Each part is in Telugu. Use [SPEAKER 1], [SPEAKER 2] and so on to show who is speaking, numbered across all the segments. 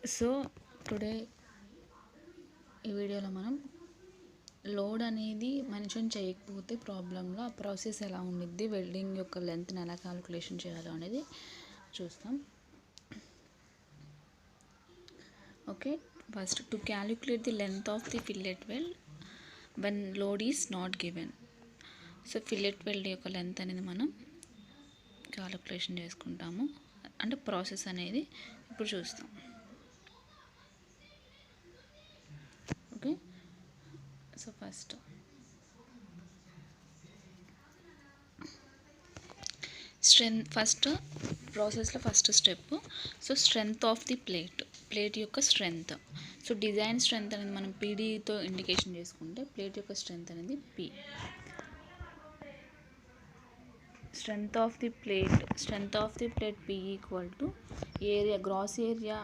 [SPEAKER 1] సో టుడే ఈ వీడియోలో మనం లోడ్ అనేది మెన్షన్ చేయకపోతే ప్రాబ్లంలో ఆ ప్రాసెస్ ఎలా ఉండిద్ది, వెల్డింగ్ యొక్క లెంత్ని ఎలా క్యాలిక్యులేషన్ చేయాలో అనేది చూస్తాం. Okay, first to calculate the length of the fillet weld when load is not given. So fillet weld యొక్క లెంత్ అనేది మనం క్యాలిక్యులేషన్ చేసుకుంటాము, అంటే ప్రాసెస్ అనేది ఇప్పుడు చూస్తాం. ఓకే, సో ఫస్ట్ ప్రాసెస్లో first step. So strength of the plate యొక్క స్ట్రెంగ్త్. సో డిజైన్ స్ట్రెంగ్త్ అనేది మనం పీడీతో ఇండికేషన్ చేసుకుంటే ప్లేట్ యొక్క స్ట్రెంగ్త్ అనేది P. Strength of the plate P equal to area, gross area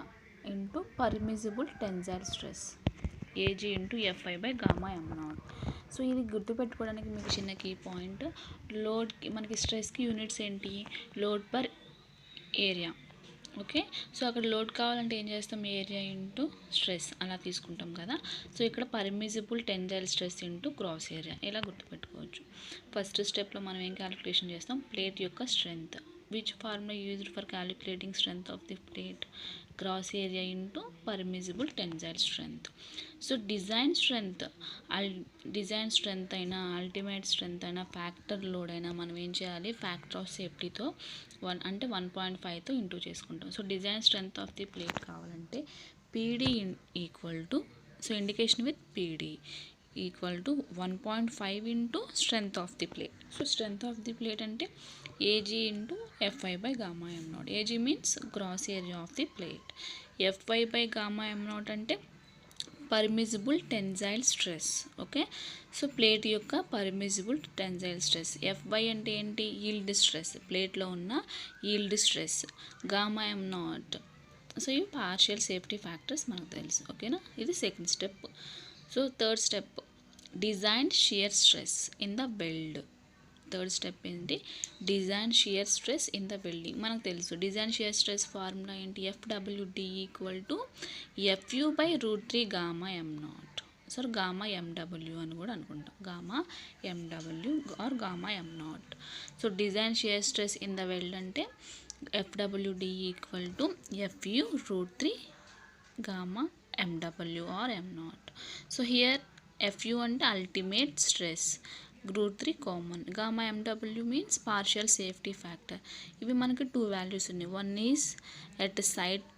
[SPEAKER 1] into permissible tensile stress AG into FI by gamma M naught. So ఇది గుర్తుపెట్టుకోవడానికి మీకు చిన్న కీ పాయింట్, లోడ్కి మనకి స్ట్రెస్కి యూనిట్స్ ఏంటి, load per area. Okay, so అక్కడ లోడ్ కావాలంటే ఏం చేస్తాం, ఏరియా ఇంటూ స్ట్రెస్ అలా తీసుకుంటాం కదా. సో ఇక్కడ permissible tensile stress into gross area, ఇలా గుర్తుపెట్టుకోవచ్చు. ఫస్ట్ స్టెప్లో మనం ఏం క్యాలిక్యులేషన్ చేస్తాం, ప్లేట్ యొక్క strength. Which formula used for calculating strength of the plate, gross area into permissible tensile strength. So design strength అయినా, అల్టిమేట్ స్ట్రెంగ్త్ అయినా, ఫ్యాక్టర్ లోడ్ అయినా మనం ఏం చేయాలి, ఫ్యాక్టర్ ఆఫ్ సేఫ్టీతో 1.5తో ఇంటూ చేసుకుంటాం. So design strength of the plate కావాలంటే PD equal to, so indication with PD equal to 1.5 into strength of the plate. So strength of the plate అంటే AG into FI by gamma M naught. AG means gross area of the plate, FY by gamma M naught అంటే permissible tensile stress. Okay, so plate యొక్క పర్మిసిబుల్ టెన్సైల్ స్ట్రెస్. ఎఫ్ఐ అంటే ఏంటి, ఈల్డ్ స్ట్రెస్, ప్లేట్లో ఉన్న yield stress. Gamma M naught, so ఇవి పార్షియల్ సేఫ్టీ ఫ్యాక్టర్స్ మనకు తెలుసు. ఓకేనా, ఇది second step. So third step, design shear stress in the weld. Third step ఏంటి, design shear stress in the welding. మనకు తెలుసు డిజైన్ షియర్ స్ట్రెస్ ఫార్ములా ఏంటి, FWD equal to FU by √3 gamma M naught. So gamma MW అని కూడా అనుకుంటాం, gamma MW or gamma M naught. So design shear stress in the weld అంటే FWD equal to FU √3 gamma MW or M naught. So here FU అంటే ultimate stress, √3 common, gamma MW means partial safety factor. ఇవి మనకి 2 వాల్యూస్ ఉన్నాయి. One is at site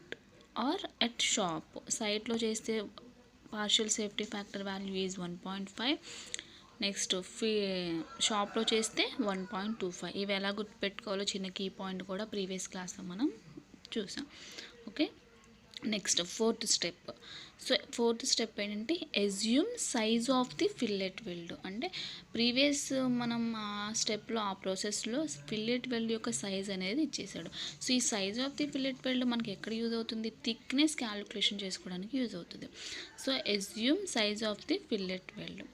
[SPEAKER 1] or at shop. సైట్లో చేస్తే partial safety factor value is 1.5, next షాప్లో చేస్తే 1.25. ఇవి ఎలా గుర్తుపెట్టుకోవాలో చిన్న కీ పాయింట్ కూడా ప్రీవియస్ క్లాస్లో మనం చూసాం. Okay, next fourth step. So fourth step ఏంటంటే assume size of the fillet weld. అంటే ప్రీవియస్ మనం ఆ స్టెప్లో, ఆ ప్రాసెస్లో ఫిల్లెట్ వెల్డ్ యొక్క సైజ్ అనేది ఇచ్చేసాడు. సో ఈ size of the fillet weld మనకి ఎక్కడ యూజ్ అవుతుంది, థిక్నెస్ క్యాలిక్యులేషన్ చేసుకోవడానికి యూజ్ అవుతుంది. So assume size of the fillet weld.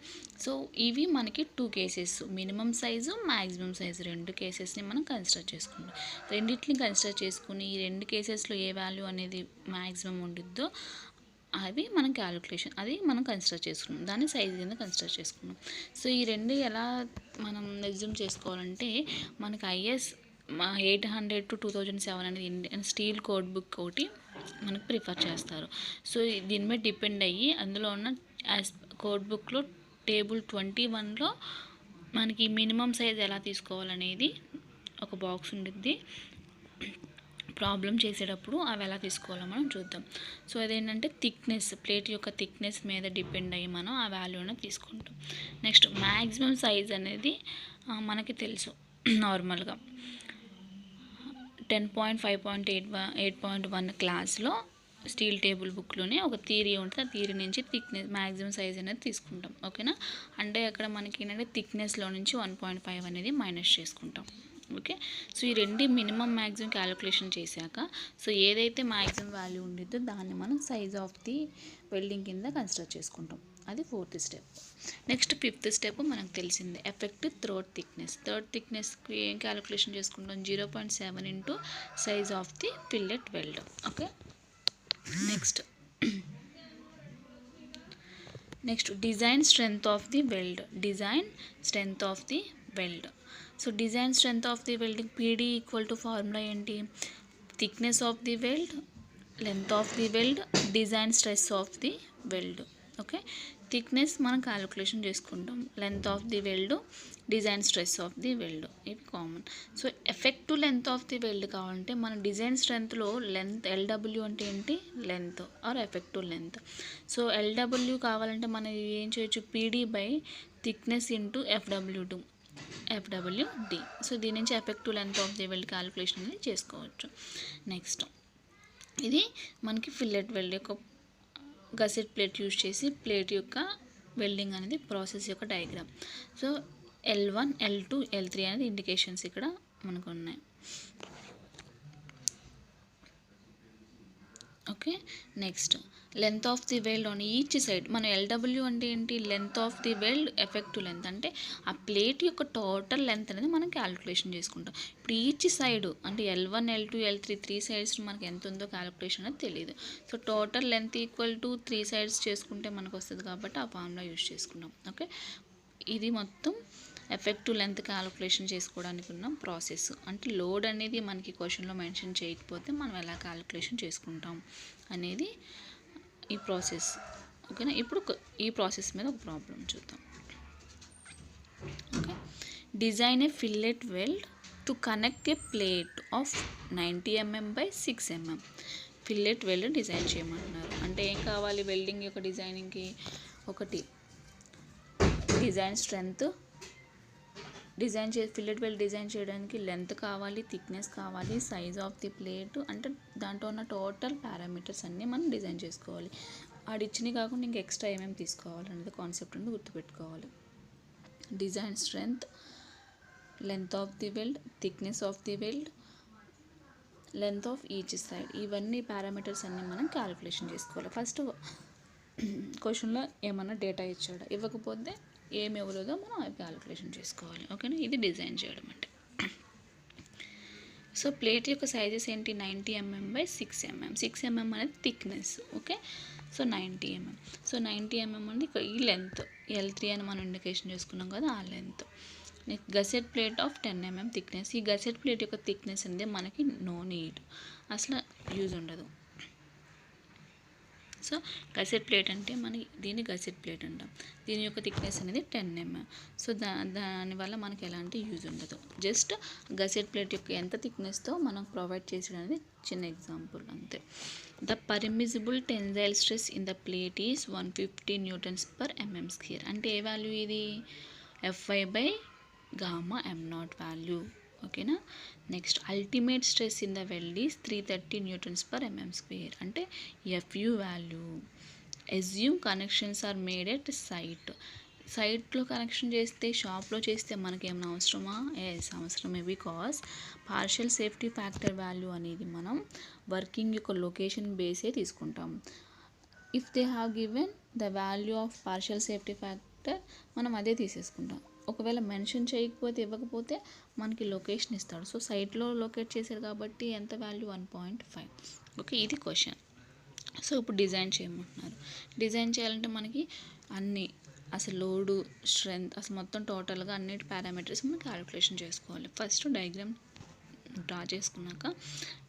[SPEAKER 1] So ఇవి మనకి 2 cases, minimum size, maximum size, 2 కేసెస్ని మనం కన్సిడర్ చేసుకుంటాం. రెండింటిని కన్సిడర్ చేసుకుని ఈ 2 కేసెస్లో ఏ వాల్యూ అనేది మ్యాక్సిమం ఉండిద్దో అది మనం క్యాలిక్యులేషన్, అది మనం కన్సిడర్ చేసుకున్నాం, దాన్ని సైజ్ కింద కన్సిడర్ చేసుకున్నాం. సో ఈ 2 ఎలా మనం ఎజ్యూమ్ చేసుకోవాలంటే, మనకి ఐఎస్ 800 to 2007 అనేది ఇండియన్ స్టీల్ కోడ్ బుక్ ఒకటి మనకు ప్రిఫర్ చేస్తారు. సో దీని మీద డిపెండ్ అయ్యి అందులో ఉన్న యాజ్ కోడ్ బుక్లో టేబుల్ 21లో మనకి మినిమం సైజ్ ఎలా తీసుకోవాలనేది ఒక బాక్స్ ఉండిద్ది. ప్రాబ్లం చేసేటప్పుడు అవి ఎలా తీసుకోవాలో మనం చూద్దాం. సో అదేంటంటే థిక్నెస్, ప్లేట్ యొక్క థిక్నెస్ మీద డిపెండ్ అయ్యి మనం ఆ వాల్యూని తీసుకుంటాం. నెక్స్ట్ మ్యాక్సిమం సైజ్ అనేది మనకి తెలుసు, నార్మల్గా 10.5.8.1 క్లాస్లో స్టీల్ టేబుల్ బుక్లోనే ఒక థియరీ ఉంటుంది. ఆ థియరీ నుంచి థిక్నెస్ మ్యాక్సిమం సైజ్ అనేది తీసుకుంటాం. ఓకేనా, అంటే అక్కడ మనకి ఏంటంటే థిక్నెస్లో నుంచి 1.5 అనేది మైనస్ చేసుకుంటాం. ఓకే, సో ఈ 2 మినిమం మ్యాక్సిమం క్యాలిక్యులేషన్ చేశాక, సో ఏదైతే మ్యాక్సిమం వాల్యూ ఉండిద్దో దాన్ని మనం సైజ్ ఆఫ్ ది వెల్డింగ్ కింద కన్సిడర్ చేసుకుంటాం. అది fourth step. Next fifth step మనకు తెలిసిందే, ఎఫెక్టివ్ థ్రోట్ థిక్నెస్. థర్డ్ థిక్నెస్కి ఏం క్యాలిక్యులేషన్ చేసుకుంటాం, 0.7 into size of the fillet weld. Okay, next design strength of the weld. Design strength of the weld. So design strength of the weld PD equal to formula ఏంటి? Thickness of the weld, length of the weld, design stress of the weld. Okay, thickness మనం క్యాలిక్యులేషన్ చేసుకుంటాం, length of the weld, design stress of the weld, ఇవి common. So effective length of the weld కావాలంటే మన డిజైన్ స్ట్రెంత్లో లెంత్ ఎల్డబ్ల్యూ అంటే ఏంటి? Length or effective length. So LW కావాలంటే మనం ఏం చేయొచ్చు? PD by thickness into FWD. So దీని నుంచి effective length of the weld calculation అనేది చేసుకోవచ్చు. నెక్స్ట్ ఇది మనకి ఫిల్లెట్ వెల్డ్ యొక్క గసెట్ ప్లేట్ యూజ్ చేసి ప్లేట్ యొక్క వెల్డింగ్ అనేది ప్రాసెస్ యొక్క diagram. So L1, L2, L3 అనేది ఇండికేషన్స్ ఇక్కడ మనకు ఉన్నాయి. Okay, next length of the weld on each side. మన ఎల్డబ్ల్యూ అంటే ఏంటి? Length of the weld effective length, అంటే ఆ ప్లేట్ యొక్క టోటల్ లెంత్ అనేది మనం క్యాలిక్యులేషన్ చేసుకుంటాం. ఇప్పుడు ఈచ్ సైడ్ అంటే L1, L2, L3 three sides మనకి ఎంత ఉందో క్యాలిక్యులేషన్ అనేది తెలియదు. So total length equal to three sides చేసుకుంటే మనకు వస్తుంది కాబట్టి ఆ ఫార్ములా యూజ్ చేసుకుంటాం. ఓకే, ఇది మొత్తం ఎఫెక్టివ్ లెంత్ క్యాలిక్యులేషన్ చేసుకోవడానికి ఉన్న ప్రాసెస్. అంటే లోడ్ అనేది మనకి క్వశ్చన్లో మెన్షన్ చేయకపోతే మనం ఎలా క్యాలిక్యులేషన్ చేసుకుంటాం అనేది ఈ ప్రాసెస్. ఓకేనా, ఇప్పుడు ఈ ప్రాసెస్ మీద ఒక ప్రాబ్లం చూద్దాం. Okay, design a fillet weld to connect a plate of 90 mm by 6 mm. Fillet weld design చేయమంటున్నారు. అంటే ఏం కావాలి వెల్డింగ్ యొక్క డిజైనింగ్కి? ఒకటి design strength, fillet weld design చేయడానికి లెంత్ కావాలి, థిక్నెస్ కావాలి, సైజ్ ఆఫ్ ది ప్లేట్, అంటే దాంట్లో ఉన్న టోటల్ పారామీటర్స్ అన్నీ మనం డిజైన్ చేసుకోవాలి. ఆడిచ్చినవి కాకుండా ఇంకా ఎక్స్ట్రా ఏమేమి తీసుకోవాలి అనేది కాన్సెప్ట్ అనేది గుర్తుపెట్టుకోవాలి. Design strength, length of the weld, thickness of the weld, length of each side, ఇవన్నీ పారామీటర్స్ అన్నీ మనం క్యాలిక్యులేషన్ చేసుకోవాలి. ఫస్ట్ క్వశ్చన్లో ఏమన్నా డేటా ఇచ్చాడు, ఇవ్వకపోతే ఏమి ఇవ్వలేదో మనం అవి క్యాలిక్యులేషన్ చేసుకోవాలి. ఓకేనా, ఇది డిజైన్ చేయడం అంటే. సో ప్లేట్ యొక్క సైజెస్ ఏంటి? 90 mm by 6 mm. 6 mm అనేది thickness. Okay, so 90 mm. So 90 mm అంటే ఇక్కడ ఈ లెంత్ L3 అని మనం ఇండికేషన్ చేసుకున్నాం కదా, ఆ length. Next gusset plate of 10 mm thickness. ఈ గసెట్ ప్లేట్ యొక్క థిక్నెస్ అనేది మనకి నో నీడ్, అసలు యూజ్ ఉండదు. సో గసెట్ ప్లేట్ అంటే మనకి దీన్ని గసెట్ ప్లేట్ అంటాం. దీని యొక్క థిక్నెస్ అనేది 10 mm. సో దానివల్ల మనకి ఎలాంటి యూజ్ ఉండదు. జస్ట్ గసెట్ ప్లేట్ యొక్క ఎంత థిక్నెస్తో మనం ప్రొవైడ్ చేసేది చిన్న ఎగ్జాంపుల్ అంతే. The permissible tensile stress in the plate is 150 Nm². అంటే ఏ వాల్యూ ఇది? Fy by gamma m0 value. ఓకేనా, next ultimate stress in the weld is 330 Nm². అంటే Fu value. Assume connections are made at సైట్లో కనెక్షన్ చేస్తే, షాప్లో చేస్తే మనకి ఏమైనా అవసరమా? అవసరమే. Because partial safety factor value అనేది మనం వర్కింగ్ యొక్క లొకేషన్ బేసే తీసుకుంటాం. If they have given the value of partial safety factor మనం అదే తీసేసుకుంటాం. ఒకవేళ మెన్షన్ చేయకపోతే, ఇవ్వకపోతే మనకి లొకేషన్ ఇస్తాడు. సో సైట్లో లొకేట్ చేశారు కాబట్టి ఎంత వాల్యూ? 1.5. ఓకే, ఇది క్వశ్చన్. సో ఇప్పుడు డిజైన్ చేయమంటున్నారు. డిజైన్ చేయాలంటే మనకి అన్నీ అసలు లోడు, స్ట్రెంత్, అసలు మొత్తం టోటల్గా అన్నిటి పారామీటర్స్ మనం క్యాలిక్యులేషన్ చేసుకోవాలి. ఫస్ట్ డయాగ్రామ్ డ్రా చేసుకున్నాక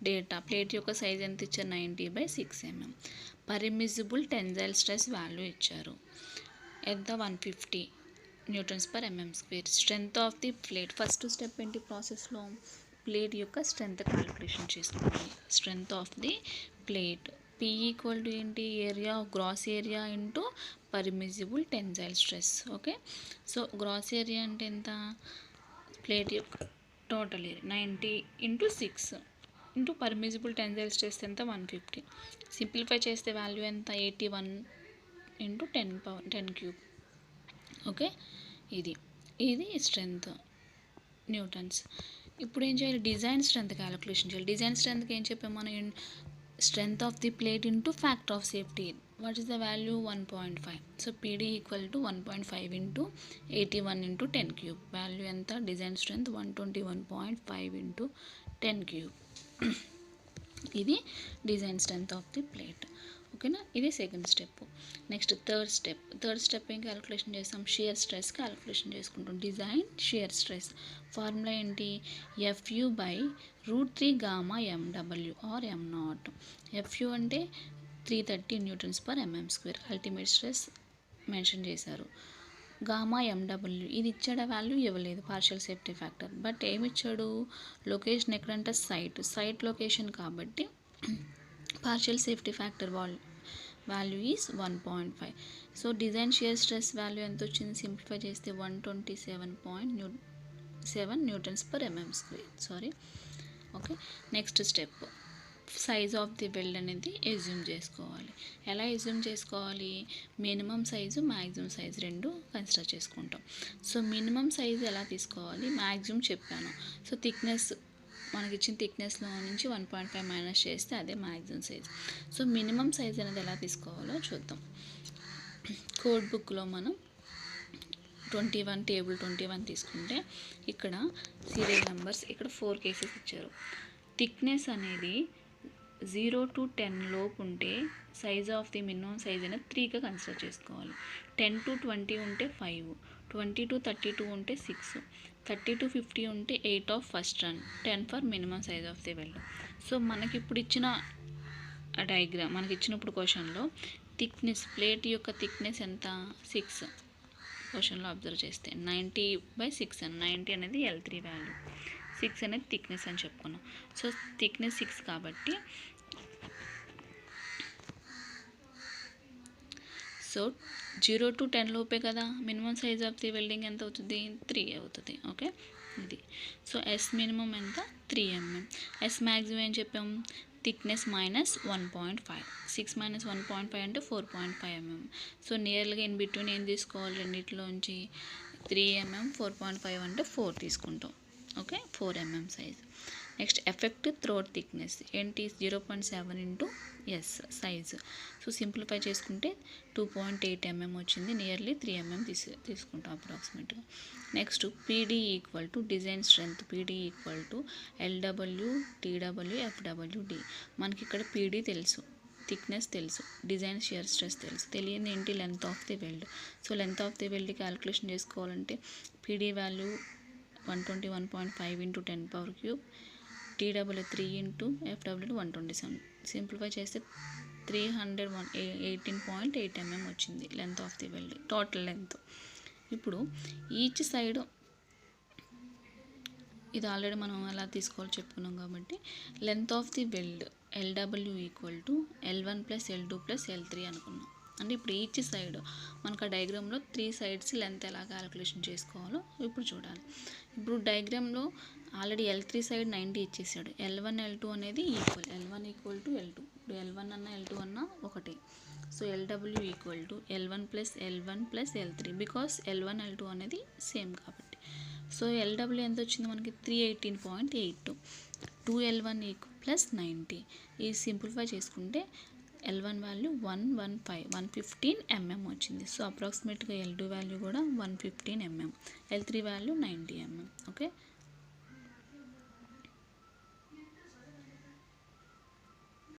[SPEAKER 1] డేటా ప్లేట్ యొక్క సైజ్ ఎంత ఇచ్చారు? 90 by 6 mm. Permissible tensile stress value ఇచ్చారు ఎంత? 150 Nm². Strength of the plate. First step ఏంటి ప్రాసెస్లో? ప్లేట్ యొక్క స్ట్రెంగ్త్ క్యాలిక్యులేషన్ చేసుకోవాలి. Strength of the plate P equal to ఏంటి? Area, gross area into permissible tensile stress. Okay, so gross area అంటే ఎంత? ప్లేట్ యొక్క total area 90 × 6 into permissible tensile stress ఎంత? 150. సింప్లిఫై చేస్తే వాల్యూ ఎంత? 81 × 10⁻⁰. ఓకే, ఇది స్ట్రెంగ్త్ న్యూటన్స్. ఇప్పుడు ఏం చేయాలి? డిజైన్ స్ట్రెంగ్త్ క్యాలిక్యులేషన్ చేయాలి. డిజైన్ స్ట్రెంగ్త్కి ఏం చెప్పాము మనం? Strength of the plate into factor of safety. What is the value? 1.5. So PD equal to 1.5 × 81 × 10⁻. Value ఎంత? Design strength 121.5 × 10⁻. ఇది design strength of the plate. ఓకేనా, ఇది second step. Next third step ఏం క్యాలిక్యులేషన్ చేస్తాం, షియర్ స్ట్రెస్ క్యాలిక్యులేషన్ చేసుకుంటాం. డిజైన్ షియర్ స్ట్రెస్ ఫార్ములా ఏంటి, FU/√3 gamma MW are M0. FU అంటే 330 Nm/mm², అల్టిమేట్ స్ట్రెస్ మెన్షన్ చేశారు. గామా MW ఇది ఇచ్చాడ వాల్యూ ఇవ్వలేదు, పార్షియల్ సేఫ్టీ ఫ్యాక్టర్. బట్ ఏమి ఇచ్చాడు, లొకేషన్ ఎక్కడంటే సైట్ లొకేషన్ కాబట్టి partial safety factor value is 1.5. So design shear stress value ఎంత వచ్చింది, సింప్లిఫై చేస్తే 127.7 Nm². Sorry, okay. Next step, size of the weld అనేది ఎజ్యూమ్ చేసుకోవాలి. ఎలా ఎజ్యూమ్ చేసుకోవాలి, మినిమం సైజు మ్యాక్సిమం సైజు రెండు కన్సిడర్ చేసుకుంటాం. సో మినిమం సైజు ఎలా తీసుకోవాలి, మ్యాక్సిమం చెప్పాను. సో థిక్నెస్ మనకి ఇచ్చిన థిక్నెస్లో నుంచి 1.5 మైనస్ చేస్తే అదే maximum size. So minimum size అనేది ఎలా తీసుకోవాలో చూద్దాం. కోడ్ బుక్లో మనం 21 టేబుల్ 21 తీసుకుంటే ఇక్కడ సీరియల్ నెంబర్స్ ఇక్కడ 4 కేసెస్ ఇచ్చారు. థిక్నెస్ అనేది 0 to 10 లోపు ఉంటే size of the minimum size అనేది 3గా కన్సిడర్ చేసుకోవాలి. 10 to 20 ఉంటే 5, 20 to 32 ఉంటే 6, 30 to 50 ఉంటే 8 of first run, 10 for minimum size of the weld. So మనకి ఇప్పుడు ఇచ్చిన డయాగ్రామ్, మనకి ఇచ్చినప్పుడు క్వశ్చన్లో థిక్నెస్, ప్లేట్ యొక్క థిక్నెస్ ఎంత, 6. క్వశ్చన్లో అబ్జర్వ్ చేస్తే 90/6 అని, 90 అనేది L3 వాల్యూ, 6 అనేది థిక్నెస్ అని చెప్పుకున్నాం. సో థిక్నెస్ 6 కాబట్టి సో 0 to 10 లోపే కదా, minimum size of the welding ఎంత అవుతుంది, 3 అవుతుంది. ఓకే, ఇది. సో ఎస్ మినిమం ఎంత, 3 mm. ఎస్ మ్యాక్సిమం ఏం చెప్పాం, థిక్నెస్ -1.5, 6 - 1.5 అంటే 4.5 mm. సో నియర్గా ఇన్ బిట్వీన్ ఏం తీసుకోవాలి, రెండిట్లోంచి 3 mm, 4.5 అంటే 4 తీసుకుంటాం. Okay, 4 mm size. Next effect throat thickness ఏంటి, 0.7 into S size. So simplify చేసుకుంటే 2.8 mm వచ్చింది, నియర్లీ 3 mm తీసుకుంటాం అప్రాక్సిమేట్గా. Next PD equal to design strength, PD equal to LW TW FWD. మనకి ఇక్కడ పీడీ తెలుసు, థిక్నెస్ తెలుసు, డిజైన్ షియర్ స్ట్రెస్ తెలుసు, తెలియని ఏంటి, length of the weld. So length of the weld calculation చేసుకోవాలంటే PD value 121.5 into 10⁻³, TW 3 into FW 127. Simplify చేస్తే 318.8 mm వచ్చింది length of the weld, total length. ఇప్పుడు ఈచ్ సైడ్ ఇది ఆల్రెడీ మనం ఎలా తీసుకోవాలో చెప్పుకున్నాం కాబట్టి length of the weld LW equal to L1 + L2 + L3 అనుకున్నాం. అంటే ఇప్పుడు ఈచ్ సైడ్ మనకు ఆ డయాగ్రామ్లో 3 సైడ్స్ లెంత్ ఎలా క్యాలిక్యులేషన్ చేసుకోవాలో ఇప్పుడు చూడాలి. ఇప్పుడు డయాగ్రామ్లో ఆల్రెడీ L3 సైడ్ 90 ఇచ్చేసాడు, L1 L2 అనేది equal, L1 equal to L2. ఇప్పుడు L1 అన్న L2 అన్న ఒకటి. So LW equal to L1 + L1 + L3, because L1 L2 అనేది సేమ్ కాబట్టి. సో LW ఎంత వచ్చింది మనకి, 318.8, 2L1 + 90. ఇది సింప్లిఫై చేసుకుంటే L1 వాల్యూ 115 mm వచ్చింది. సో అప్రాక్సిమేట్గా L2 వాల్యూ కూడా 115 mm, L3 value 90 mm. Okay.